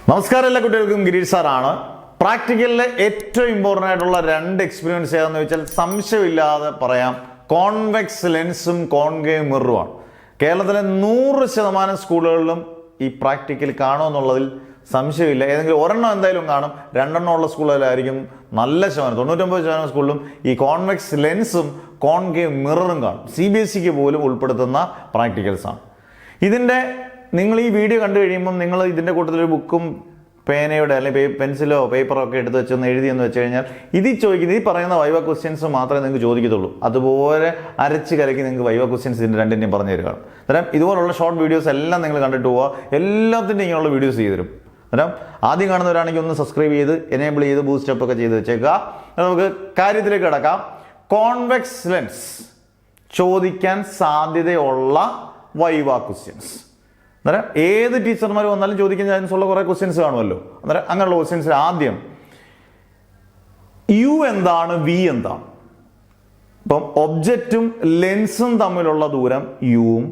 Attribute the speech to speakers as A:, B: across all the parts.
A: നമസ്കാരം എല്ലാ കുട്ടികൾക്കും ഗിരീഷ് സാറാണ്. പ്രാക്ടിക്കലിലെ ഏറ്റവും ഇമ്പോർട്ടൻ്റ് ആയിട്ടുള്ള രണ്ട് എക്സ്പീരിയൻസ് ഏതാണെന്ന് വെച്ചാൽ സംശയമില്ലാതെ പറയാം, കോൺവെക്സ് ലെൻസും കോൺകേവ് മിററുമാണ്. കേരളത്തിലെ 100% സ്കൂളുകളിലും ഈ പ്രാക്ടിക്കൽ കാണുമെന്നുള്ളതിൽ സംശയമില്ല. ഏതെങ്കിലും ഒരെണ്ണം എന്തായാലും കാണും, രണ്ടെണ്ണം ഉള്ള സ്കൂളുകളിലായിരിക്കും നല്ല ശതമാനം, 99% സ്കൂളിലും ഈ കോൺവെക്സ് ലെൻസും കോൺകേവ് മിററും കാണും. CBSEക്ക് പോലും ഉൾപ്പെടുത്തുന്ന പ്രാക്ടിക്കൽസാണ്. ഇതിൻ്റെ നിങ്ങൾ ഈ വീഡിയോ കണ്ടു കഴിയുമ്പം നിങ്ങൾ ഇതിൻ്റെ കൂട്ടത്തിലൊരു ബുക്കും പേനയുടെ അല്ലെങ്കിൽ പെൻസിലോ പേപ്പറോ ഒക്കെ എടുത്ത് വെച്ചൊന്ന് എഴുതിയെന്ന് വെച്ച് കഴിഞ്ഞാൽ ഇതിൽ ചോദിക്കുന്നത് ഈ പറയുന്ന വൈവ ക്വസ്റ്റ്യൻസ് മാത്രമേ നിങ്ങൾക്ക് ചോദിക്കത്തുള്ളൂ. അതുപോലെ അരച്ച് കലക്കി നിങ്ങൾക്ക് വൈവ ക്വസ്റ്റ്യൻസ് ഇതിൻ്റെ രണ്ടിൻ്റെയും പറഞ്ഞു തരുകയാണ്. അന്നേരം ഇതുപോലുള്ള ഷോർട്ട് വീഡിയോസ് എല്ലാം നിങ്ങൾ കണ്ടിട്ട് പോവുക, എല്ലാത്തിൻ്റെ ഇങ്ങനെയുള്ള വീഡിയോസ് ചെയ്തു തരും. അന്നേരം ആദ്യം കാണുന്നവരാണെങ്കിൽ ഒന്ന് സബ്സ്ക്രൈബ് ചെയ്ത് എനേബിൾ ചെയ്ത് ബൂസ്റ്റ് അപ്പ് ഒക്കെ ചെയ്ത് വെച്ചേക്കുക. നമുക്ക് കാര്യത്തിലേക്ക് കിടക്കാം. കോൺവെക്സ് ലെൻസ് ചോദിക്കാൻ സാധ്യതയുള്ള വൈവ ക്വസ്റ്റ്യൻസ്, അന്നേരം ഏത് ടീച്ചർമാർ വന്നാലും ചോദിക്കാൻ ചാൻസ് ഉള്ള കുറേ ക്വസ്റ്റ്യൻസ് കാണുമല്ലോ. അന്നേരം അങ്ങനെയുള്ള ക്വസ്റ്റ്യൻസിൽ ആദ്യം യു എന്താണ്, വി എന്താണ്? ഇപ്പം ഒബ്ജക്റ്റും ലെൻസും തമ്മിലുള്ള ദൂരം യുവും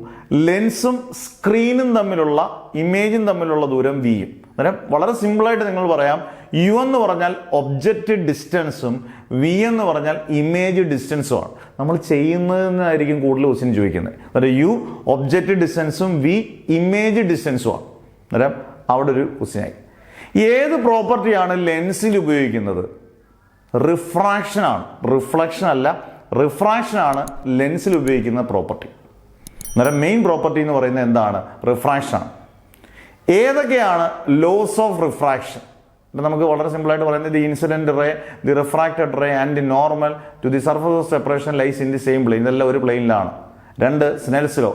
A: ലെൻസും സ്ക്രീനും തമ്മിലുള്ള ഇമേജും തമ്മിലുള്ള ദൂരം വിയും. അന്നേരം വളരെ സിമ്പിളായിട്ട് നിങ്ങൾ പറയാം, യു എന്ന് പറഞ്ഞാൽ ഒബ്ജക്റ്റ് ഡിസ്റ്റൻസും വി എന്ന് പറഞ്ഞാൽ ഇമേജ് ഡിസ്റ്റൻസുമാണ്. നമ്മൾ ചെയ്യുന്നതിനായിരിക്കും കൂടുതൽ ക്വസ്റ്റ്യൻ ചോദിക്കുന്നത്. അന്നേരം യു ഒബ്ജക്റ്റ് ഡിസ്റ്റൻസും വി ഇമേജ് ഡിസ്റ്റൻസുമാണ്. അന്നേരം അവിടെ ഒരു ക്വസ്റ്റ്യനായി. ഏത് പ്രോപ്പർട്ടിയാണ് ലെൻസിൽ ഉപയോഗിക്കുന്നത്? റിഫ്രാക്ഷനാണ്, റിഫ്ലക്ഷൻ അല്ല, റിഫ്രാക്ഷനാണ് ലെൻസിൽ ഉപയോഗിക്കുന്ന പ്രോപ്പർട്ടി. അന്നേരം മെയിൻ പ്രോപ്പർട്ടി എന്ന് പറയുന്നത് എന്താണ്? റിഫ്രാക്ഷനാണ്. ഏതൊക്കെയാണ് ലോസ് ഓഫ് റിഫ്രാക്ഷൻ? ഇപ്പം നമുക്ക് വളരെ സിമ്പിളായിട്ട് പറയുന്നത് the incident ray, the refracted ray and the normal to the surface of separation lies in the same plane. ഇതെല്ലാം ഒരു പ്ലെയിനിലാണ്. രണ്ട്, Snell's law,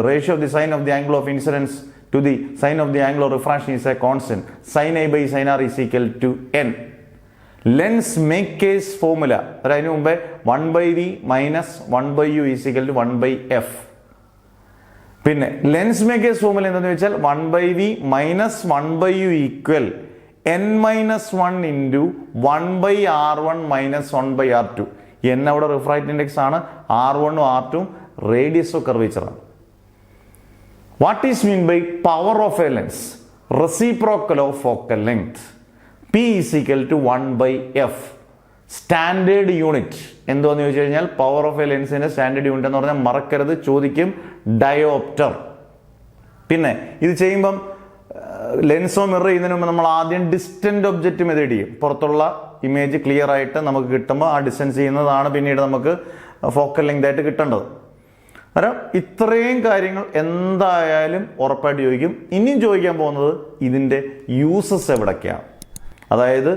A: ratio of the sine of the angle of incidence to the sine of the angle of refraction is a constant. Sine a by sine r is equal to n. Lens makers formula, അതിന് മുമ്പേ 1/v minus 1/u is equal to 1/f. പിന്നെ lens makers formula എന്താണെന്ന് വെച്ചാൽ 1/v minus 1/u equal n-1 into 1/r1 minus 1/r2. n അവിടെ refract index ആണ്, r1 r2 radius of കർവേച്ചറാണ്. What is mean by power of a lens? Reciprocal of focal length. P is equal to 1/f. Standard unit എന്തുവാന്ന് ചോദിച്ചു കഴിഞ്ഞാൽ power of a ലെൻസിന്റെ standard unit എന്ന് പറഞ്ഞാൽ മറക്കരുത്, ചോദിക്കും, ഡയോപ്റ്റർ. പിന്നെ ഇത് ചെയ്യുമ്പം ലെൻസോ മിറർ ചെയ്യുന്നതിന് മുമ്പ് നമ്മൾ ആദ്യം ഡിസ്റ്റന്റ് ഒബ്ജക്റ്റ് മെത്തേഡ് ചെയ്യും. പുറത്തുള്ള ഇമേജ് ക്ലിയർ ആയിട്ട് നമുക്ക് കിട്ടുമ്പോൾ ആ ഡിസ്റ്റൻസ് ചെയ്യുന്നതാണ് പിന്നീട് നമുക്ക് ഫോക്കൽ ലെങ്ത് ആയിട്ട് കിട്ടേണ്ടത്. അന്നേരം ഇത്രയും കാര്യങ്ങൾ എന്തായാലും ഉറപ്പായിട്ട് ചോദിക്കും. ഇനിയും ചോദിക്കാൻ പോകുന്നത് ഇതിൻ്റെ യൂസസ് എവിടൊക്കെയാണ്, അതായത്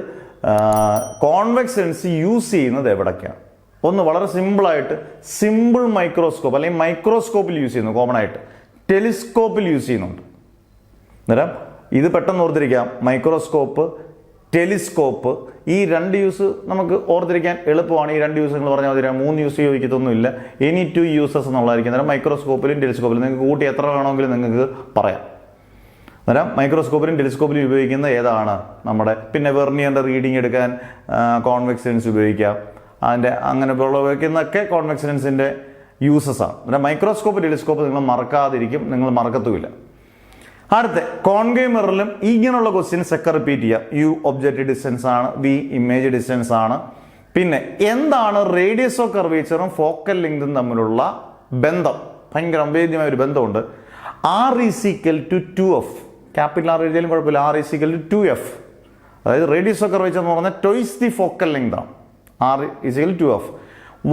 A: കോൺവെക്സ് ലെൻസ് യൂസ് ചെയ്യുന്നത് എവിടൊക്കെയാണ്. ഒന്ന് വളരെ സിമ്പിളായിട്ട് സിമ്പിൾ മൈക്രോസ്കോപ്പ് അല്ലെങ്കിൽ മൈക്രോസ്കോപ്പിൽ യൂസ് ചെയ്യുന്നു, കോമൺ ആയിട്ട് ടെലിസ്കോപ്പിൽ യൂസ് ചെയ്യുന്നുണ്ട്. അന്നേരം ഇത് പെട്ടെന്ന് ഓർത്തിരിക്കാം, മൈക്രോസ്കോപ്പ്, ടെലിസ്കോപ്പ്, ഈ രണ്ട് യൂസ് നമുക്ക് ഓർത്തിരിക്കാൻ എളുപ്പമാണ്. ഈ രണ്ട് യൂസ് നിങ്ങൾ പറഞ്ഞാൽ മതി, 3 യൂസ് ചോദിക്കത്തൊന്നുമില്ല. എനി 2 യൂസസ് എന്നുള്ളതായിരിക്കും. അന്നേരം മൈക്രോസ്കോപ്പിലും ടെലിസ്കോപ്പിലും നിങ്ങൾക്ക് കൂട്ടി എത്ര വേണമെങ്കിലും നിങ്ങൾക്ക് പറയാം. അന്നേരം മൈക്രോസ്കോപ്പിലും ടെലിസ്കോപ്പിലും ഉപയോഗിക്കുന്ന ഏതാണ് നമ്മുടെ? പിന്നെ വെർനിയറിൻ്റെ റീഡിങ് എടുക്കാൻ കോൺവെക്സ് ലെൻസ് ഉപയോഗിക്കാം. അതിൻ്റെ അങ്ങനെ ഉപയോഗിക്കുന്നതൊക്കെ കോൺവെക്സ് ലെൻസിൻ്റെ യൂസസ് ആണ്. അന്നേരം മൈക്രോസ്കോപ്പ്, ടെലിസ്കോപ്പ് നിങ്ങൾ മറക്കാതിരിക്കും, നിങ്ങൾ മറക്കത്തുമില്ല. അടുത്ത കോൺകേവ് മിററിലും ഇങ്ങനെയുള്ള ക്വസ്റ്റ്യൻസ് ഒക്കെ റിപ്പീറ്റ് ചെയ്യാം. യു ഒബ്ജക്റ്റ് ഡിസ്റ്റൻസ് ആണ്, വി ഇമേജ് ഡിസ്റ്റൻസ് ആണ്. പിന്നെ എന്താണ് റേഡിയസ് ഓഫ് കർവേച്ചറും ഫോക്കൽ ലെങ്തും തമ്മിലുള്ള ബന്ധം? ഭയങ്കര അഭേദ്യമായ ഒരു ബന്ധമുണ്ട്. R is equal to 2f. Capital R എഴുതിയാലും കുഴപ്പമില്ല. R is equal to 2f. അതായത് റേഡിയസ് ഓഫ് കർവേച്ചർ എന്ന് പറഞ്ഞാൽ ട്വൈസ് ദി ഫോക്കൽ ലെങ്ത് ആണ്. R is equal to 2f.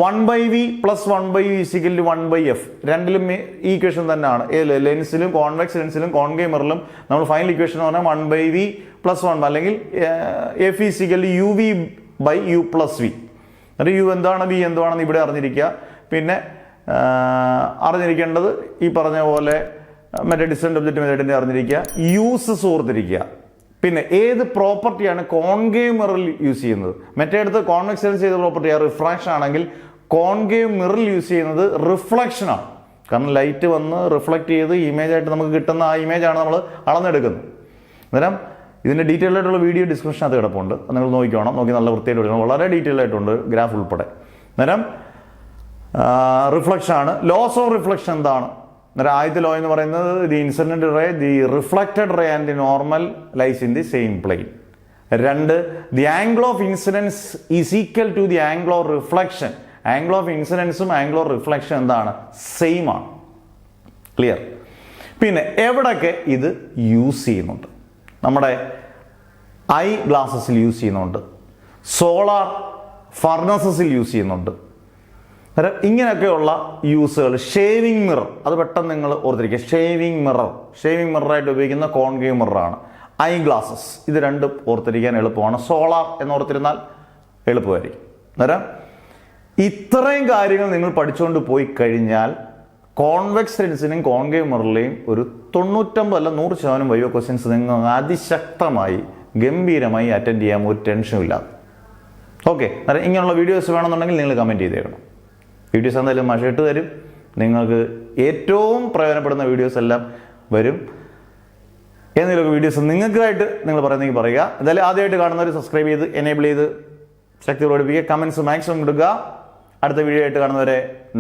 A: 1/v plus 1/u is equal to 1/f. രണ്ടിലും ഈ equation തന്നെയാണ്. ലെൻസിലും convex ലെൻസിലും concave മിററിലും നമ്മൾ ഫൈനൽ ഇക്വേഷൻ എന്ന് പറഞ്ഞാൽ 1/v പ്ലസ് 1 അല്ലെങ്കിൽ f is equal to uv by u plus v. അത് u എന്താണ്, v എന്താണെന്ന് ഇവിടെ അറിഞ്ഞിരിക്കുക. പിന്നെ അറിഞ്ഞിരിക്കേണ്ടത് ഈ പറഞ്ഞ പോലെ മറ്റേ ഡിസ്റ്റന്റ് ഒബ്ജക്റ്റ് മെത്തേഡിന്റെ അറിഞ്ഞിരിക്കുക, യൂസസ് ഓർത്തിരിക്കുക. പിന്നെ ഏത് പ്രോപ്പർട്ടിയാണ് കോൺകേവ് മിററിൽ യൂസ് ചെയ്യുന്നത്? മറ്റേ അടുത്ത് കോൺവെക്സ് ലെൻസ് ചെയ്ത പ്രോപ്പർട്ടിയാണ് റിഫ്രാക്ഷൻ ആണെങ്കിൽ കോൺകേവ് മിററിൽ യൂസ് ചെയ്യുന്നത് റിഫ്ലക്ഷൻ ആണ്. കാരണം ലൈറ്റ് വന്ന് റിഫ്ലക്ട് ചെയ്ത് ഇമേജ് ആയിട്ട് നമുക്ക് കിട്ടുന്ന ആ ഇമേജ് ആണ് നമ്മൾ അളന്നെടുക്കുന്നത്. അന്നേരം ഇതിന്റെ ഡീറ്റെയിൽ ആയിട്ടുള്ള വീഡിയോ ഡിസ്ക്രിപ്ഷൻ അത് കിടപ്പുണ്ട്, നിങ്ങൾ നോക്കിക്കോണം. നോക്കി നല്ല വൃത്തിയായിട്ട് എടുക്കണം, വളരെ ഡീറ്റെയിൽ ആയിട്ടുണ്ട്, ഗ്രാഫ് ഉൾപ്പെടെ. അന്നേരം റിഫ്ലക്ഷൻ ആണ്. ലോസ് ഓഫ് റിഫ്ലക്ഷൻ എന്താണ്? അന്നേരം ആദ്യത്തെ ലോ എന്ന് പറയുന്നത് the incident ray, the reflected ray and the normal lies in the same plane. 2, the angle of incidence is equal to the angle of reflection. Angle of ഇൻസിഡൻസും angle of reflection എന്താണ്? Same ആണ്. Clear? പിന്നെ എവിടൊക്കെ ഇത് use ചെയ്യുന്നുണ്ട്? നമ്മുടെ eye ഗ്ലാസസിൽ use ചെയ്യുന്നുണ്ട്, സോളാർ ഫർണസസിൽ യൂസ് ചെയ്യുന്നുണ്ട്. ഇങ്ങനെയൊക്കെയുള്ള യൂസുകൾ. ഷേവിംഗ് മിറർ, അത് പെട്ടെന്ന് നിങ്ങൾ ഓർത്തിരിക്കുക. ഷേവിംഗ് മിററായിട്ട് ഉപയോഗിക്കുന്ന കോൺകേവ് മിററാണ്. ഐ ഗ്ലാസസ്, ഇത് രണ്ടും ഓർത്തിരിക്കാൻ എളുപ്പമാണ്. സോളാർ എന്ന് ഓർത്തിരുന്നാൽ എളുപ്പമായിരിക്കും. അന്നേരം ഇത്രയും കാര്യങ്ങൾ നിങ്ങൾ പഠിച്ചുകൊണ്ട് പോയി കഴിഞ്ഞാൽ കോൺവെക്സ് ലെൻസിനും കോൺകേവ് മിററിലെയും ഒരു 99 അല്ല 100% വൈവ ക്വസ്റ്റ്യൻസ് നിങ്ങൾ അതിശക്തമായി ഗംഭീരമായി അറ്റൻഡ് ചെയ്യാൻ ഒരു ടെൻഷനും ഇല്ലാതെ. ഓക്കെ, അന്നേരം ഇങ്ങനെയുള്ള വീഡിയോസ് വേണമെന്നുണ്ടെങ്കിൽ നിങ്ങൾ കമൻറ്റ് ചെയ്തേക്കണം. വീഡിയോസ് എന്തായാലും മാഷ് ഇട്ട് തരും. നിങ്ങൾക്ക് ഏറ്റവും പ്രയോജനപ്പെടുന്ന വീഡിയോസ് എല്ലാം വരും. ഏതെങ്കിലും വീഡിയോസ് നിങ്ങൾക്കായിട്ട് നിങ്ങൾ പറയുന്നെങ്കിൽ പറയുക. എന്തായാലും ആദ്യമായിട്ട് കാണുന്നവർ സബ്സ്ക്രൈബ് ചെയ്ത് എനേബിൾ ചെയ്ത് ശക്തി പ്രകടിപ്പിക്കുക. കമൻസ് മാക്സിമം കൊടുക്കുക. അടുത്ത വീഡിയോ ആയിട്ട് കാണുന്നവരെ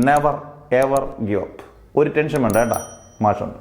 A: നെവർ എവർ ഗിവ് അപ്പ്. ഒരു ടെൻഷൻ വേണ്ട കേട്ടോ, മാഷുണ്ട്.